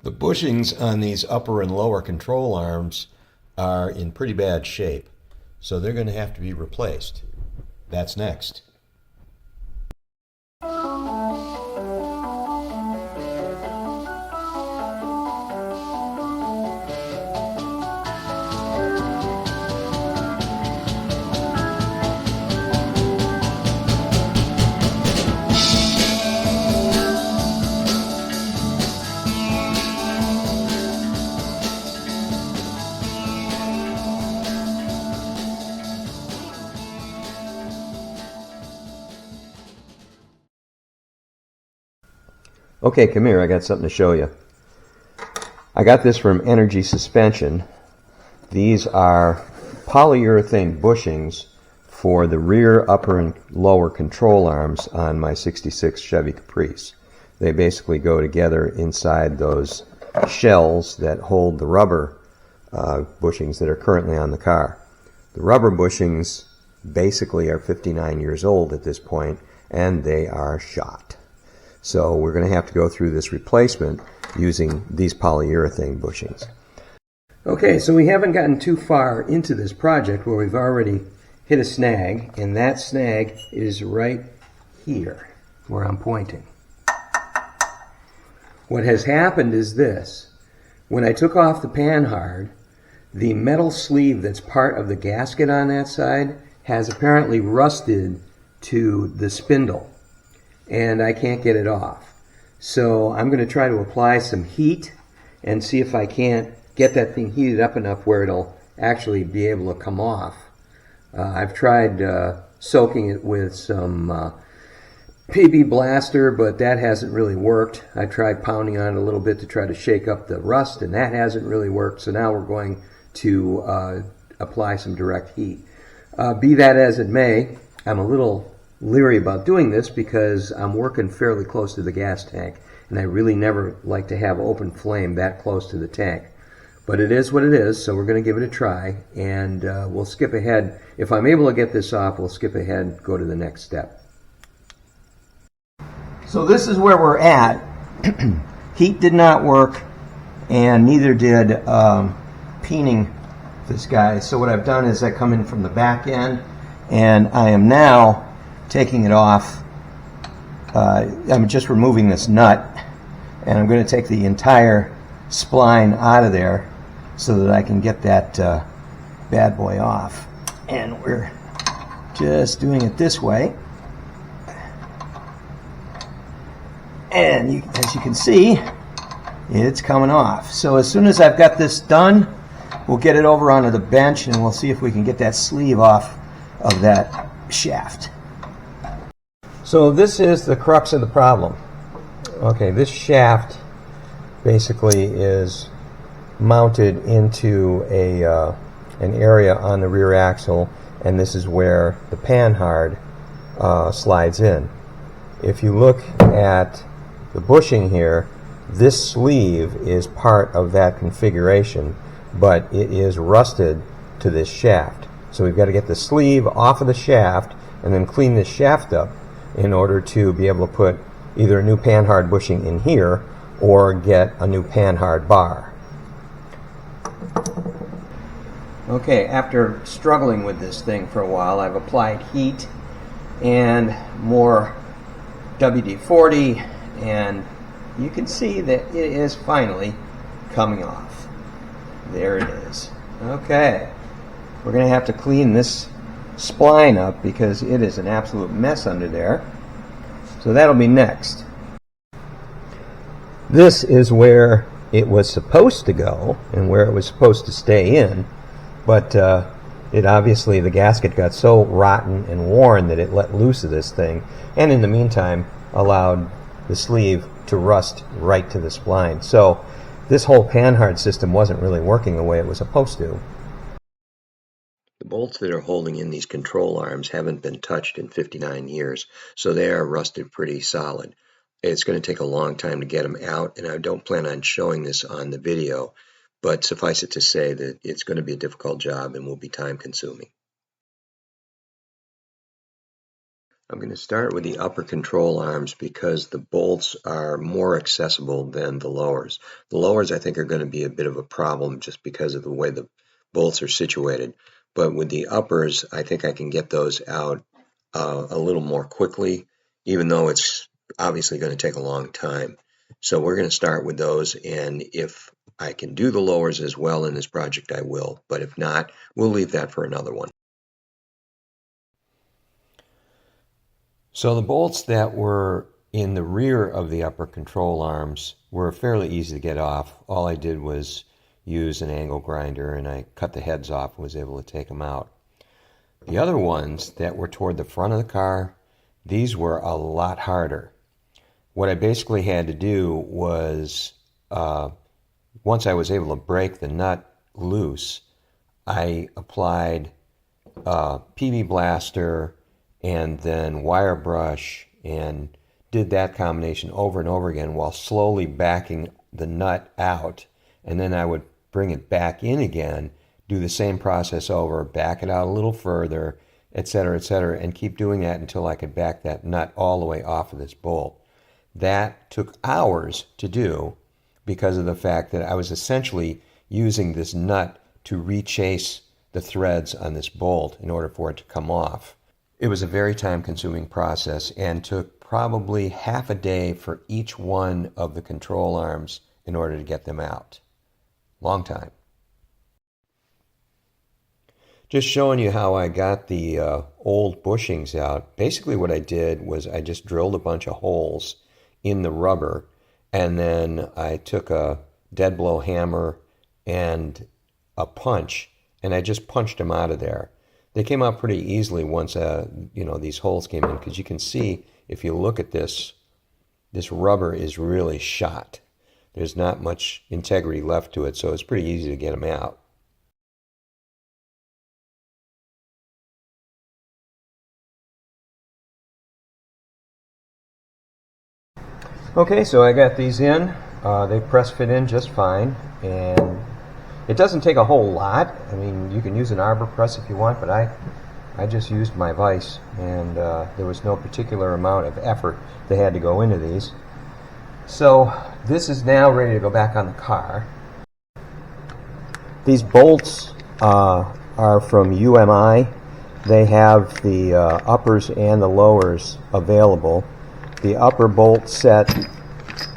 The bushings on these upper and lower control arms are in pretty bad shape, so they're going to have to be replaced. That's next. Okay, come here. I got something to show you. I got this from Energy Suspension. These are polyurethane bushings for the rear, upper, and lower control arms on my 66 Chevy Caprice. They basically go together inside those shells that hold the rubber bushings that are currently on the car. The rubber bushings basically are 59 years old at this point, and they are shot. So we're going to have to go through this replacement using these polyurethane bushings. Okay, so we haven't gotten too far into this project where we've already hit a snag, and that snag is right here where I'm pointing. What has happened is this. When I took off the panhard, the metal sleeve that's part of the gasket on that side has apparently rusted to the spindle, and I can't get it off. So I'm going to try to apply some heat and see if I can't get that thing heated up enough where it'll actually be able to come off. I've tried soaking it with some PB Blaster, but that hasn't really worked. I tried pounding on it a little bit to try to shake up the rust, and that hasn't really worked. So now we're going to apply some direct heat. Be that as it may, I'm a little leery about doing this because I'm working fairly close to the gas tank, and I really never like to have open flame that close to the tank. But it is what it is, so we're going to give it a try, and we'll skip ahead. If I'm able to get this off, we'll skip ahead and go to the next step. So this is where we're at. Heat did not work, and neither did peening this guy. So what I've done is I come in from the back end, and I am now taking it off. I'm just removing this nut, and I'm going to take the entire spline out of there so that I can get that bad boy off. And we're just doing it this way. And as you can see, it's coming off. So as soon as I've got this done, we'll get it over onto the bench, and we'll see if we can get that sleeve off of that shaft. So this is the crux of the problem. Okay, this shaft basically is mounted into an area on the rear axle, and this is where the panhard slides in. If you look at the bushing here, this sleeve is part of that configuration, but it is rusted to this shaft. So we've got to get the sleeve off of the shaft and then clean this shaft up in order to be able to put either a new panhard bushing in here or get a new panhard bar. Okay, after struggling with this thing for a while, I've applied heat and more WD-40, and you can see that it is finally coming off. There it is. Okay, we're going to have to clean this spline up because it is an absolute mess under there. So that'll be next. This is where it was supposed to go and where it was supposed to stay in, but it obviously, the gasket got so rotten and worn that it let loose of this thing, and in the meantime allowed the sleeve to rust right to the spline. So this whole panhard system wasn't really working the way it was supposed to. The bolts that are holding in these control arms haven't been touched in 59 years, so they are rusted pretty solid. It's going to take a long time to get them out, and I don't plan on showing this on the video, but suffice it to say that it's going to be a difficult job and will be time consuming. I'm going to start with the upper control arms because the bolts are more accessible than the lowers. The lowers I think are going to be a bit of a problem just because of the way the bolts are situated. But with the uppers, I think I can get those out a little more quickly, even though it's obviously going to take a long time. So we're going to start with those, and if I can do the lowers as well in this project, I will. But if not, we'll leave that for another one. So the bolts that were in the rear of the upper control arms were fairly easy to get off. All I did was use an angle grinder and I cut the heads off and was able to take them out. The other ones that were toward the front of the car, these were a lot harder. What I basically had to do was, once I was able to break the nut loose, I applied PB Blaster and then wire brush and did that combination over and over again while slowly backing the nut out, and then I would bring it back in again, do the same process over, back it out a little further, etc., and keep doing that until I could back that nut all the way off of this bolt. That took hours to do because of the fact that I was essentially using this nut to rechase the threads on this bolt in order for it to come off. It was a very time-consuming process and took probably half a day for each one of the control arms in order to get them out. Long time. Just showing you how I got the old bushings out. Basically what I did was I just drilled a bunch of holes in the rubber, and then I took a dead blow hammer and a punch, and I just punched them out of there. They came out pretty easily once these holes came in, because you can see if you look at this rubber is really shot. There's not much integrity left to it, so it's pretty easy to get them out. Okay, so I got these in. They press fit in just fine, and it doesn't take a whole lot. I mean, you can use an arbor press if you want, but I just used my vise, and there was no particular amount of effort that had to go into these. So this is now ready to go back on the car. These bolts are from UMI. They have the uppers and the lowers available. The upper bolt set,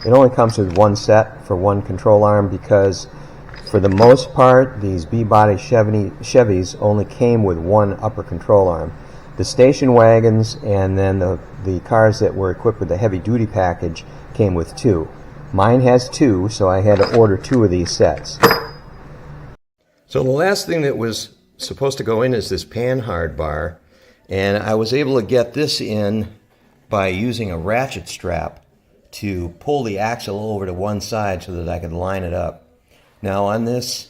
it only comes with one set for one control arm, because for the most part, these B-body Chevys only came with one upper control arm. The station wagons and then the cars that were equipped with the heavy-duty package came with two. Mine has two, so I had to order two of these sets. So the last thing that was supposed to go in is this panhard bar, and I was able to get this in by using a ratchet strap to pull the axle over to one side so that I could line it up. Now on this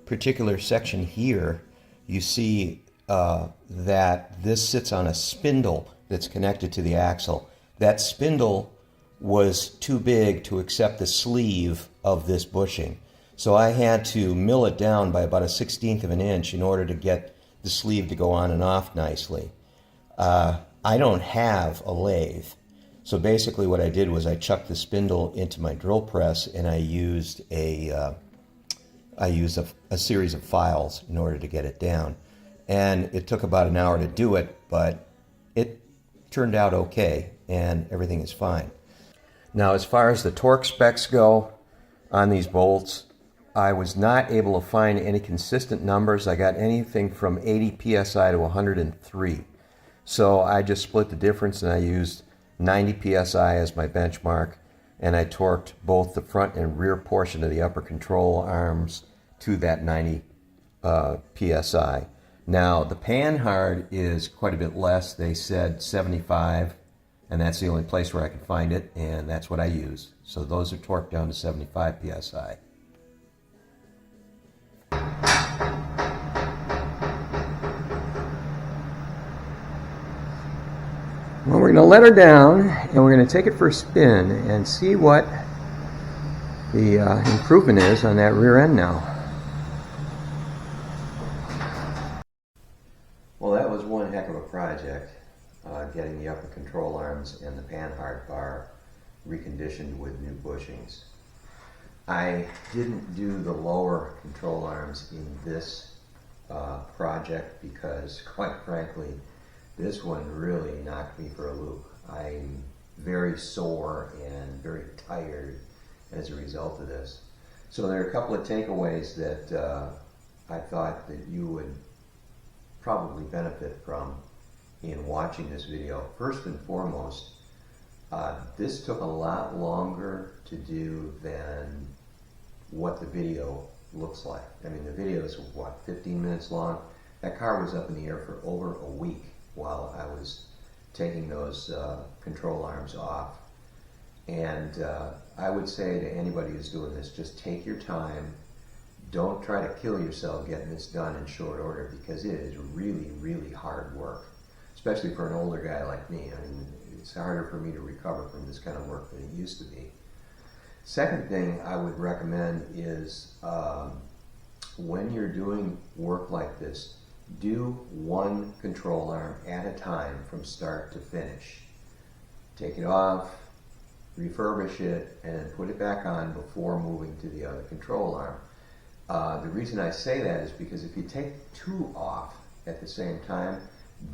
particular section here, you see that this sits on a spindle that's connected to the axle. That spindle was too big to accept the sleeve of this bushing. So I had to mill it down by about 1/16 of an inch in order to get the sleeve to go on and off nicely. I don't have a lathe, so basically what I did was I chucked the spindle into my drill press, and I used a series of files in order to get it down. And it took about an hour to do it, but it turned out okay, and everything is fine. Now, as far as the torque specs go on these bolts, I was not able to find any consistent numbers. I got anything from 80 psi to 103. So I just split the difference and I used 90 psi as my benchmark, and I torqued both the front and rear portion of the upper control arms to that 90 psi. Now the panhard is quite a bit less. They said 75, and that's the only place where I could find it, and that's what I used. So those are torqued down to 75 psi. Well, we're going to let her down, and we're going to take it for a spin and see what the improvement is on that rear end now. Well, that was one heck of a project, getting the upper control arms and the panhard bar reconditioned with new bushings. I didn't do the lower control arms in this project because, quite frankly, this one really knocked me for a loop. I'm very sore and very tired as a result of this. So there are a couple of takeaways that I thought that you would probably benefit from in watching this video. First and foremost, this took a lot longer to do than what the video looks like. I mean, the video is, what, 15 minutes long? That car was up in the air for over a week while I was taking those control arms off. And I would say to anybody who's doing this, just take your time. Don't try to kill yourself getting this done in short order, because it is really, really hard work, especially for an older guy like me. I mean, it's harder for me to recover from this kind of work than it used to be. Second thing I would recommend is when you're doing work like this, do one control arm at a time from start to finish. Take it off, refurbish it, and then put it back on before moving to the other control arm. The reason I say that is because if you take two off at the same time,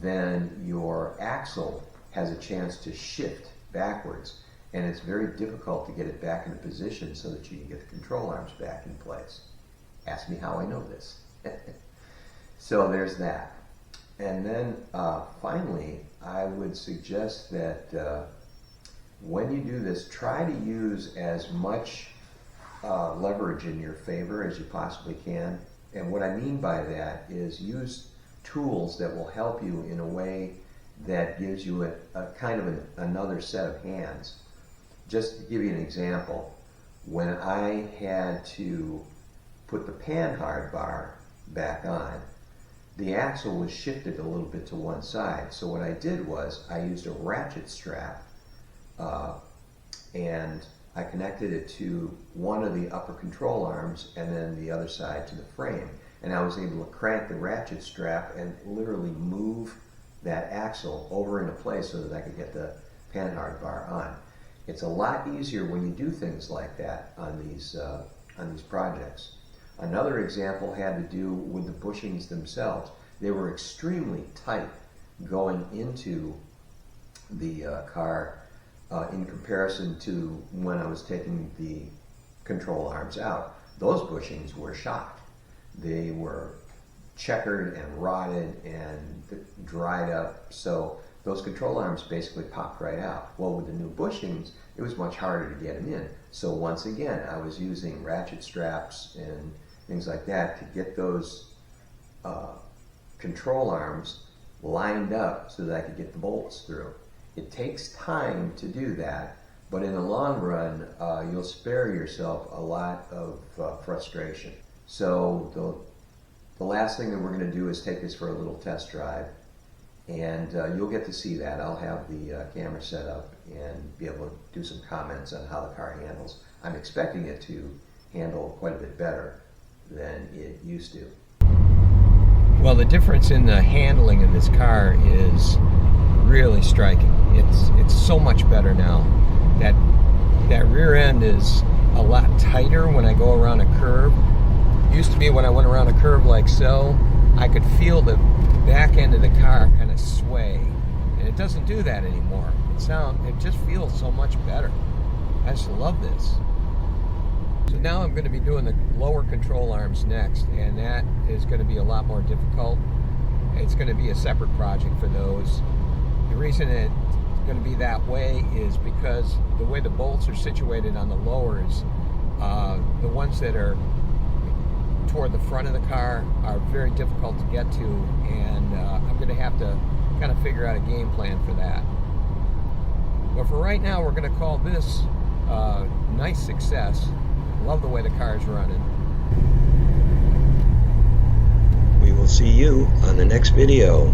then your axle has a chance to shift backwards, and it's very difficult to get it back into position so that you can get the control arms back in place. Ask me how I know this. So there's that. And then finally, I would suggest that when you do this, try to use as much leverage in your favor as you possibly can. And what I mean by that is use tools that will help you in a way that gives you a kind of another set of hands. Just to give you an example, when I had to put the panhard bar back on, the axle was shifted a little bit to one side. So what I did was I used a ratchet strap and I connected it to one of the upper control arms and then the other side to the frame. And I was able to crank the ratchet strap and literally move that axle over into place so that I could get the panhard bar on. It's a lot easier when you do things like that on these projects. Another example had to do with the bushings themselves. They were extremely tight going into the car in comparison to when I was taking the control arms out. Those bushings were shot. They were checkered and rotted and dried up, so those control arms basically popped right out. Well, with the new bushings, it was much harder to get them in. So once again, I was using ratchet straps and things like that to get those control arms lined up so that I could get the bolts through. It takes time to do that, but in the long run, you'll spare yourself a lot of frustration. So the last thing that we're going to do is take this for a little test drive, and you'll get to see that. I'll have the camera set up and be able to do some comments on how the car handles. I'm expecting it to handle quite a bit better than it used to. Well, the difference in the handling of this car is really striking. It's so much better now. That rear end is a lot tighter when I go around a curve. Used to be when I went around a curve like so, I could feel the back end of the car kind of sway, and it doesn't do that anymore. It just feels so much better. I just love this. So now I'm going to be doing the lower control arms next, and that is going to be a lot more difficult. It's going to be a separate project for those. The reason it's going to be that way is because the way the bolts are situated on the lowers, the ones that are toward the front of the car are very difficult to get to, and I'm going to have to kind of figure out a game plan for that. But for right now, we're going to call this a nice success. Love the way the car is running. We will see you on the next video.